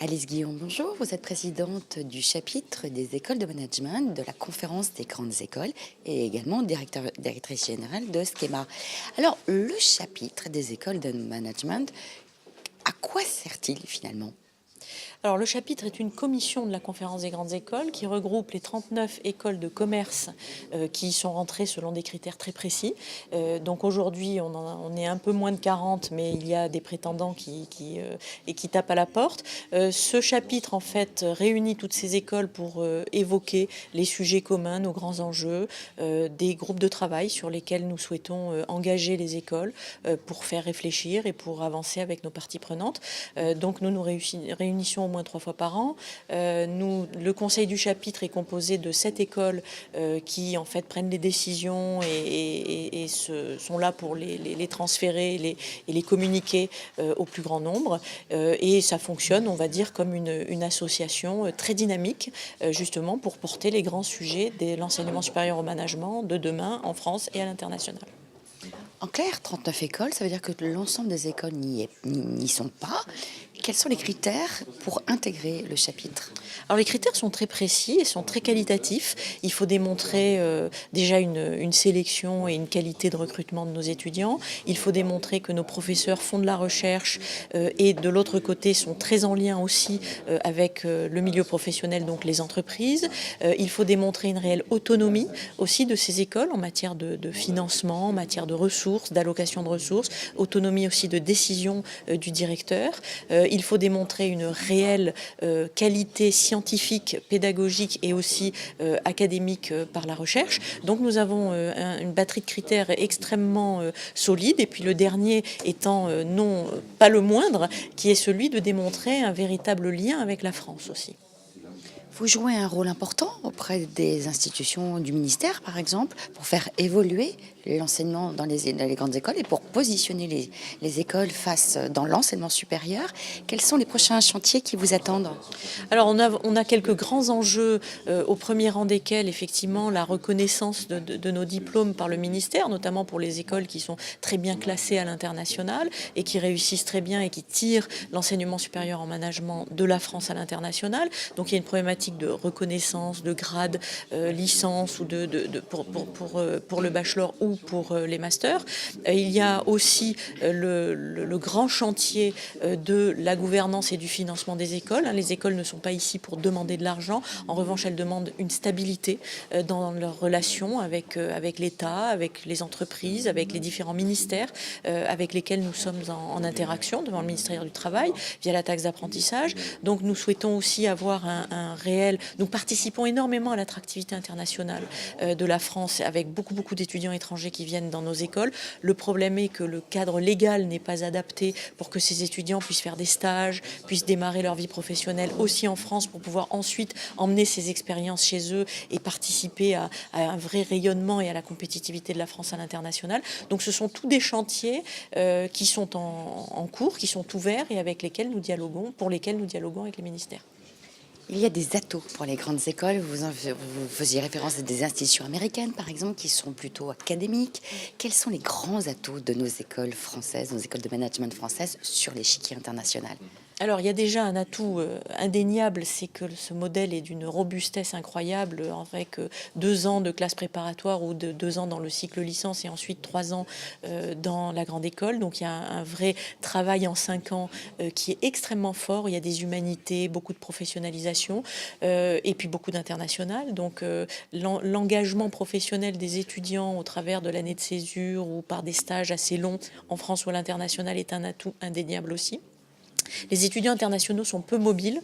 Alice Guillaume, bonjour. Vous êtes présidente du chapitre des écoles de management de la conférence des grandes écoles et également directrice générale de Schema. Alors, le chapitre des écoles de management, à quoi sert-il finalement? Alors, le chapitre est une commission de la conférence des grandes écoles qui regroupe les 39 écoles de commerce qui sont rentrées selon des critères très précis. Donc aujourd'hui, on est un peu moins de 40, mais il y a des prétendants qui tapent à la porte. Ce chapitre, en fait, réunit toutes ces écoles pour évoquer les sujets communs, nos grands enjeux, des groupes de travail sur lesquels nous souhaitons engager les écoles pour faire réfléchir et pour avancer avec nos parties prenantes. Donc nous nous réunissons au moins 3 fois par an. Le conseil du chapitre est composé de 7 écoles qui en fait prennent les décisions et sont là pour les transférer et les communiquer au plus grand nombre. Et ça fonctionne, on va dire, comme une association très dynamique, justement pour porter les grands sujets de l'enseignement supérieur au management de demain en France et à l'international. En clair, 39 écoles, ça veut dire que l'ensemble des écoles n'y sont pas. Quels sont les critères pour intégrer le chapitre? Alors les critères sont très précis et sont très qualitatifs. Il faut démontrer déjà une sélection et une qualité de recrutement de nos étudiants. Il faut démontrer que nos professeurs font de la recherche et de l'autre côté sont très en lien aussi avec le milieu professionnel, donc les entreprises. Il faut démontrer une réelle autonomie aussi de ces écoles en matière de financement, en matière de ressources, d'allocation de ressources, autonomie aussi de décision du directeur. Il faut démontrer une réelle qualité scientifique, pédagogique et aussi académique par la recherche. Donc nous avons une batterie de critères extrêmement solide. Et puis le dernier étant non pas le moindre, qui est celui de démontrer un véritable lien avec la France aussi. Vous jouez un rôle important auprès des institutions du ministère, par exemple, pour faire évoluer l'enseignement dans les grandes écoles et pour positionner les écoles dans l'enseignement supérieur. Quels sont les prochains chantiers qui vous attendent? Alors on a quelques grands enjeux, au premier rang desquels effectivement la reconnaissance de nos diplômes par le ministère, notamment pour les écoles qui sont très bien classées à l'international et qui réussissent très bien et qui tirent l'enseignement supérieur en management de la France à l'international. Donc il y a une problématique de reconnaissance, de grade, licence ou pour le bachelor ou pour les masters. Il y a aussi le grand chantier de la gouvernance et du financement des écoles. Les écoles ne sont pas ici pour demander de l'argent. En revanche, elles demandent une stabilité dans leurs relations avec l'État, avec les entreprises, avec les différents ministères avec lesquels nous sommes en interaction devant le ministère du Travail via la taxe d'apprentissage. Donc nous souhaitons aussi avoir un réel... Nous participons énormément à l'attractivité internationale de la France avec beaucoup d'étudiants étrangers qui viennent dans nos écoles. Le problème est que le cadre légal n'est pas adapté pour que ces étudiants puissent faire des stages, puissent démarrer leur vie professionnelle aussi en France pour pouvoir ensuite emmener ces expériences chez eux et participer à un vrai rayonnement et à la compétitivité de la France à l'international. Donc ce sont tous des chantiers qui sont en cours, qui sont ouverts et pour lesquels nous dialoguons avec les ministères. Il y a des atouts pour les grandes écoles. Vous faisiez référence à des institutions américaines, par exemple, qui sont plutôt académiques. Quels sont les grands atouts de nos écoles françaises, nos écoles de management françaises sur l'échiquier international? Alors, il y a déjà un atout indéniable, c'est que ce modèle est d'une robustesse incroyable, avec 2 ans de classe préparatoire ou 2 ans dans le cycle licence et ensuite 3 ans dans la grande école. Donc, il y a un vrai travail en 5 ans qui est extrêmement fort. Il y a des humanités, beaucoup de professionnalisation et puis beaucoup d'international. Donc, l'engagement professionnel des étudiants au travers de l'année de césure ou par des stages assez longs en France ou à l'international est un atout indéniable aussi. Les étudiants internationaux sont peu mobiles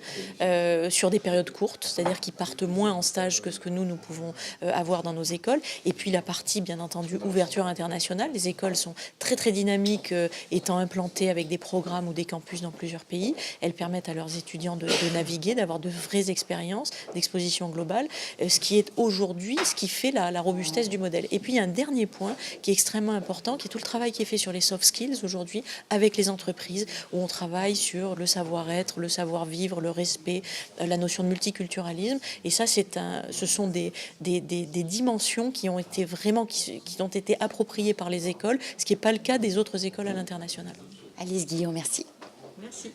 sur des périodes courtes, c'est-à-dire qu'ils partent moins en stage que ce que nous pouvons avoir dans nos écoles. Et puis la partie, bien entendu, ouverture internationale. Les écoles sont très dynamiques, étant implantées avec des programmes ou des campus dans plusieurs pays. Elles permettent à leurs étudiants de naviguer, d'avoir de vraies expériences d'exposition globale, ce qui est aujourd'hui ce qui fait la robustesse du modèle. Et puis il y a un dernier point qui est extrêmement important, qui est tout le travail qui est fait sur les soft skills aujourd'hui avec les entreprises, où on travaille sur le savoir-être, le savoir-vivre, le respect, la notion de multiculturalisme. Et ça, ce sont des dimensions qui ont été appropriées par les écoles, ce qui n'est pas le cas des autres écoles à l'international. Alice Guillaume, merci. Merci.